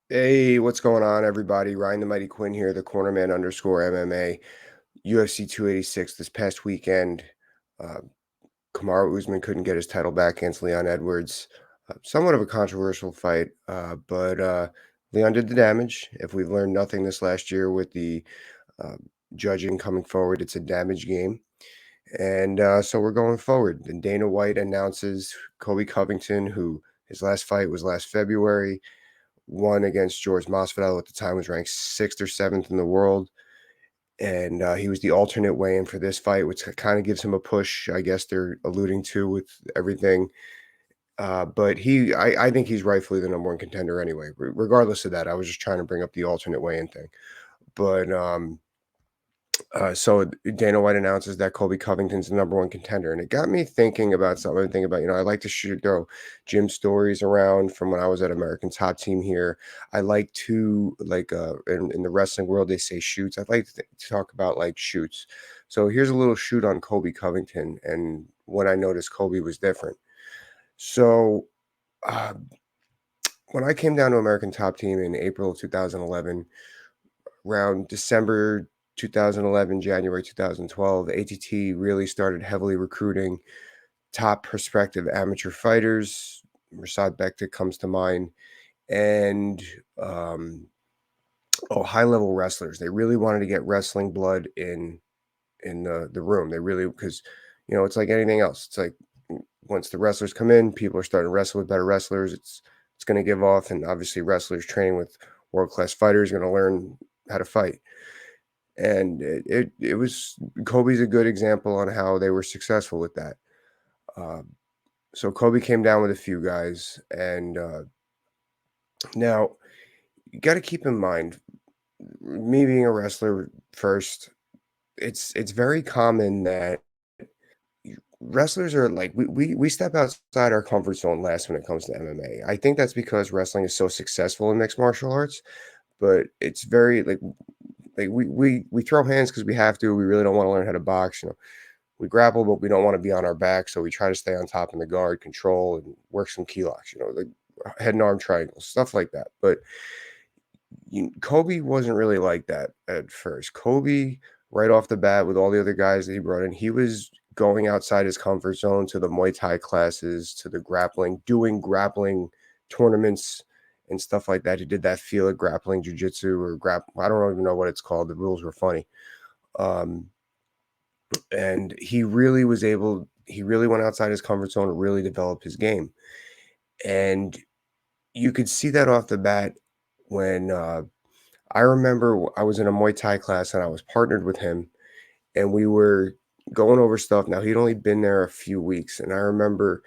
Hey, what's going on, everybody? Ryan the Mighty Quinn here, the cornerman underscore MMA, UFC 286 this past weekend. Uh, Kamaru Usman couldn't get his title back against Leon Edwards. Somewhat of a controversial fight, but Leon did the damage. If we've learned nothing this last year with the uh, judging coming forward, it's a damage game. And so we're going forward. And Dana White announces Colby Covington, who his last fight was last February, won against George Masvidal. At the time was ranked sixth or seventh in the world, and he was the alternate weigh-in for this fight, which kind of gives him a push. I guess they're alluding to with everything. But I think he's rightfully the number one contender anyway. Regardless of that, I was just trying to bring up the alternate weigh-in thing. But so Dana White announces that Colby Covington's the number one contender, and it got me thinking about something. Thinking about, I like to throw gym stories around from when I was at American Top Team here. I like to in the wrestling world they say shoots. I'd like to talk about like shoots. So here's a little shoot on Colby Covington, and when I noticed Colby was different. So uh, when I came down to American Top Team in April of 2011, around December 2011, January 2012, ATT really started heavily recruiting top prospective amateur fighters. Rasad Bektik comes to mind, and um, high level wrestlers. They really wanted to get wrestling blood in the room. They really, because it's like anything else. It's like once the wrestlers come in, people are starting to wrestle with better wrestlers. It's going to give off, and obviously wrestlers training with world class fighters are going to learn how to fight. And it was Kobe's a good example on how they were successful with that. Um, so Kobe came down with a few guys, and now you got to keep in mind, me being a wrestler first, it's very common that wrestlers are like we step outside our comfort zone last when it comes to MMA. I think that's because wrestling is so successful in mixed martial arts, but it's very like we throw hands because we have to. We really don't want to learn how to box. We grapple, but we don't want to be on our back, so we try to stay on top in the guard, control, and work some key locks. Like head and arm triangles, stuff like that. But Kobe wasn't really like that at first. Kobe, right off the bat, with all the other guys that he brought in, he was going outside his comfort zone to the Muay Thai classes, to the grappling, doing grappling tournaments and stuff like that. He did that Feel It grappling jujitsu or I don't even know what it's called. The rules were funny. Um, and he really went outside his comfort zone to really develop his game. And you could see that off the bat when I remember I was in a Muay Thai class and I was partnered with him, and we were going over stuff. Now he'd only been there a few weeks, and I remember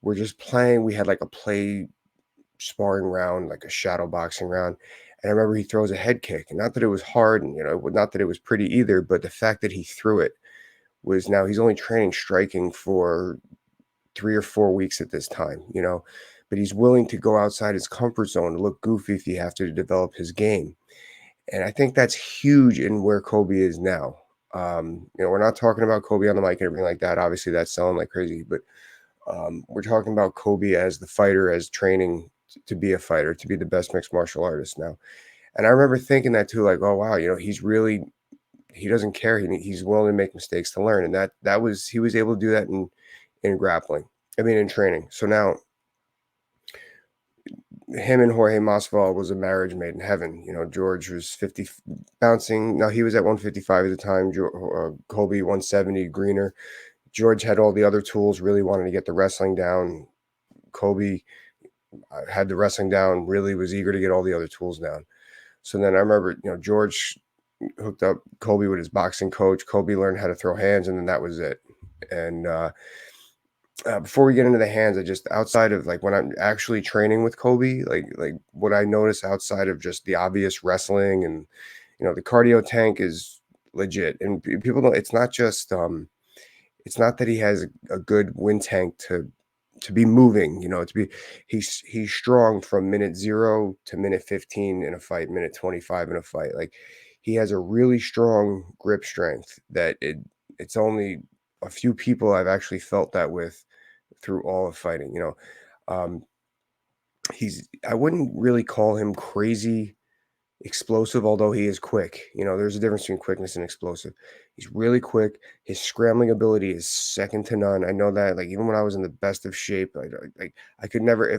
we're just playing. We had like a play sparring round, like a shadow boxing round. And I remember he throws a head kick, and not that it was hard, and not that it was pretty either, but the fact that he threw it was, now he's only training striking for 3 or 4 weeks at this time, but he's willing to go outside his comfort zone, look goofy if he have to develop his game. And I think that's huge in where Kobe is now. We're not talking about Kobe on the mic and everything like that. Obviously, that's selling like crazy, but we're talking about Kobe as the fighter, as training to be a fighter, to be the best mixed martial artist now. And I remember thinking that too, like, oh wow, he doesn't care. He's willing to make mistakes to learn, and he was able to do that in grappling. I mean, in training. So now him and Jorge Masvidal was a marriage made in heaven. George was 50 bouncing. Now he was at 155 at the time. Colby 170 greener. George had all the other tools. Really wanted to get the wrestling down. Kobe had the wrestling down. Really was eager to get all the other tools down. So then I remember, George hooked up Kobe with his boxing coach. Kobe learned how to throw hands, and then that was it. And before we get into the hands, I just, outside of like when I'm actually training with Kobe, like what I notice outside of just the obvious wrestling, and the cardio tank is legit. And people don't. It's not that he has a good wind tank to be moving. He's strong from minute 0 to minute 15 in a fight, minute 25 in a fight. Like, he has a really strong grip strength that it's only a few people I've actually felt that with through all of fighting. Um, I wouldn't really call him crazy explosive, although he is quick. There's a difference between quickness and explosive. He's really quick. His scrambling ability is second to none. I know that, like, even when I was in the best of shape, I could never,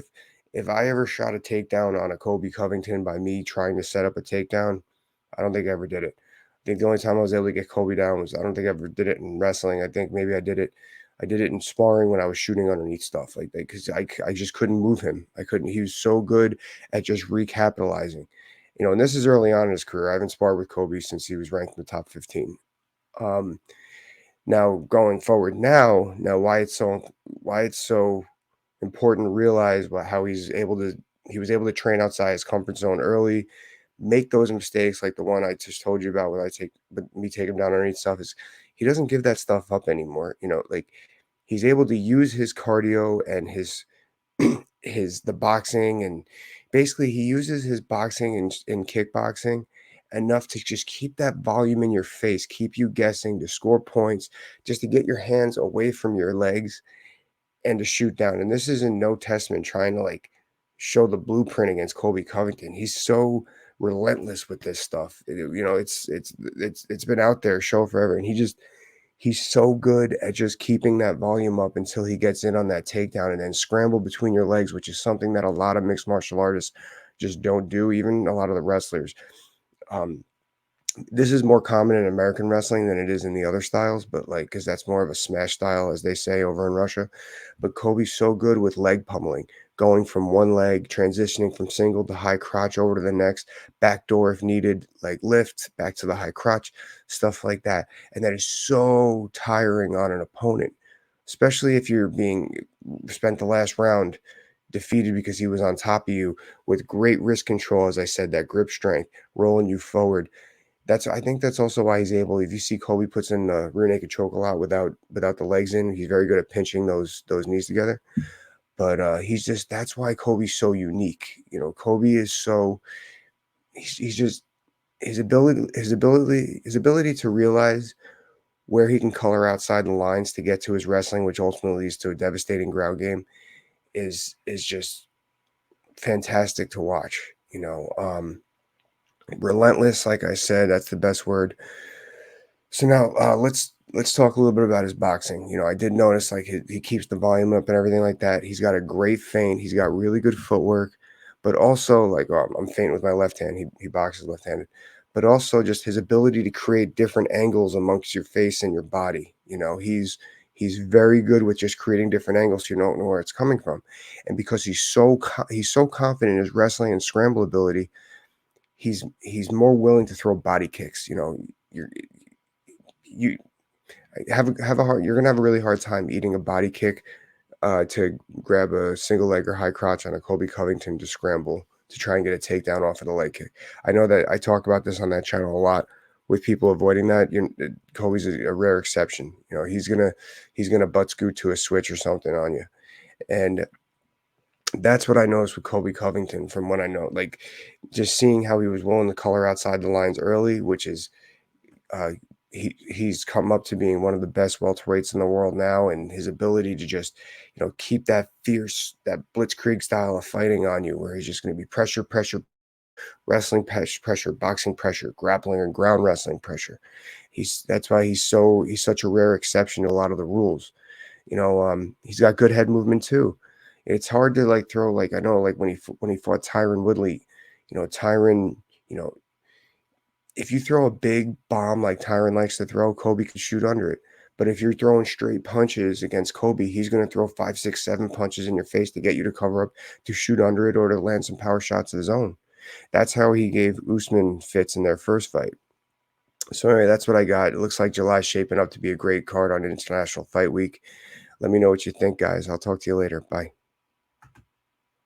if I ever shot a takedown on a Kobe Covington by me trying to set up a takedown, I don't think I ever did it. I think the only time I was able to get Kobe down was, I don't think I ever did it in wrestling. I think maybe I did it. I did it in sparring when I was shooting underneath stuff like that because I just couldn't move him. I couldn't. He was so good at just recapitalizing. And this is early on in his career. I haven't sparred with Kobe since he was ranked in the top 15. Um, Now going forward, now why it's so important to realize how he was able to train outside his comfort zone early, make those mistakes like the one I just told you about when I take but me take him down underneath stuff is he doesn't give that stuff up anymore. Like he's able to use his cardio and his the boxing, and basically he uses his boxing and kickboxing enough to just keep that volume in your face, keep you guessing, to score points, just to get your hands away from your legs and to shoot down. And this is in no testament trying to like show the blueprint against Colby Covington. He's so relentless with this stuff. It's been out there show forever, and he's so good at just keeping that volume up until he gets in on that takedown and then scramble between your legs, which is something that a lot of mixed martial artists just don't do. Even a lot of the wrestlers. Um, this is more common in American wrestling than it is in the other styles, but like, because that's more of a smash style, as they say over in Russia. But Kobe's so good with leg pummeling, going from one leg, transitioning from single to high crotch over to the next, backdoor if needed, like lift back to the high crotch, stuff like that. And that is so tiring on an opponent, especially if you're being spent the last round defeated because he was on top of you with great wrist control, as I said, that grip strength, rolling you forward. I think that's also why he's able. If you see Kobe puts in the rear naked choke a lot without the legs in, he's very good at pinching those knees together. But he's just that's why Kobe's so unique. Kobe is so he's just his ability to realize where he can color outside the lines to get to his wrestling, which ultimately leads to a devastating ground game, is just fantastic to watch. Relentless, like I said, that's the best word. So now let's talk a little bit about his boxing. I did notice like he keeps the volume up and everything like that. He's got a great feint. He's got really good footwork, but also like I'm feinting with my left hand. He boxes left-handed, but also just his ability to create different angles amongst your face and your body. He's very good with just creating different angles so you don't know where it's coming from, and because he's so confident in his wrestling and scramble ability, he's more willing to throw body kicks. You have a hard you're gonna have a really hard time eating a body kick to grab a single leg or high crotch on a Colby Covington to scramble to try and get a takedown off of the leg kick. I know that I talk about this on that channel a lot with people avoiding that. Colby's a rare exception. He's gonna butt scoot to a switch or something on you, and that's what I noticed with Colby Covington from what I know. Like just seeing how he was willing to color outside the lines early, which is uh, he's come up to being one of the best welterweights in the world now, and his ability to just keep that fierce, that blitzkrieg style of fighting on you, where he's just going to be pressure, pressure, wrestling pressure, boxing pressure, grappling and ground wrestling pressure. That's why he's such a rare exception to a lot of the rules. He's got good head movement too. It's hard to like throw like I know like when he fought Tyron Woodley, Tyron, you know if you throw a big bomb like Tyron likes to throw, Kobe can shoot under it. But if you're throwing straight punches against Kobe, he's going to throw 5, 6, 7 punches in your face to get you to cover up, to shoot under it, or to land some power shots of his own. That's how he gave Usman fits in their first fight. So anyway, that's what I got. It looks like July's shaping up to be a great card on International Fight Week. Let me know what you think, guys. I'll talk to you later. Bye.